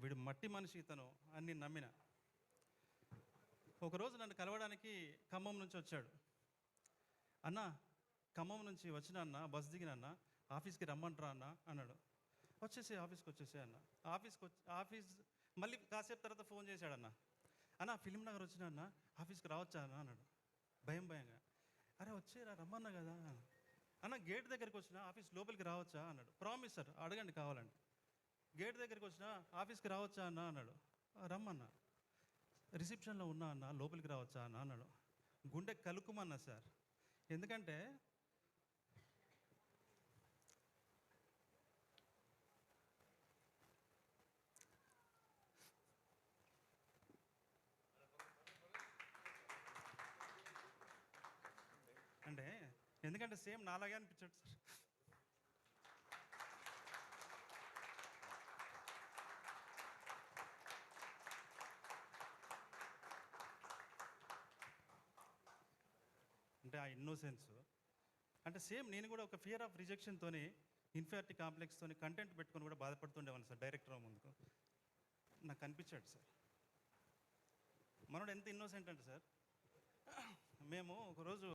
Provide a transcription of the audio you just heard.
వీడు మట్టి మనిషి ఇతను అని నేను నమ్మిన. ఒకరోజు నన్ను కలవడానికి ఖమ్మం నుంచి వచ్చాడు. అన్న, ఖమ్మం నుంచి వచ్చిన అన్న, బస్ దిగిన అన్న, ఆఫీస్కి రమ్మంటారా అన్న అన్నాడు. వచ్చేసి ఆఫీస్కి వచ్చేసే అన్న. ఆఫీస్ మళ్ళీ కాసేపు తర్వాత ఫోన్ చేశాడన్న. అన్న, ఫిలిం నగర్ వచ్చిన అన్న, ఆఫీస్కి రావచ్చా అన్న అన్నాడు భయంగా. అరే వచ్చేరా, రమ్మన్నా కదా అన్న. గేట్ దగ్గరికి వచ్చిన, ఆఫీస్ లోపలికి రావచ్చా అన్నాడు. ప్రామిస్ సార్, అడగండి కావాలండి. గేట్ దగ్గరికి వచ్చిన, ఆఫీస్కి రావచ్చా అన్న అన్నాడు. రమ్మన్నా. రిసెప్షన్లో ఉన్నా అన్న, లోపలికి రావచ్చా అన్న అన్నాడు. గుండె కలుక్కుమన్నా సార్. ఎందుకంటే ఎందుకంటే సేమ్ నాలాగే అనిపించాడు సార్. అంటే ఆ ఇన్నోసెన్స్ అంటే సేమ్ నేను కూడా ఒక ఫియర్ ఆఫ్ రిజెక్షన్తోని, ఇన్ఫీరియారిటీ కాంప్లెక్స్తోని కంటెంట్ పెట్టుకొని కూడా బాధపడుతుండేవాళ్ళు సార్. డైరెక్టర్ ముందుకు నాకు కనిపించాడు సార్. మనోడు ఎంత ఇన్నోసెంట్ అంటే సార్, మేము ఒకరోజు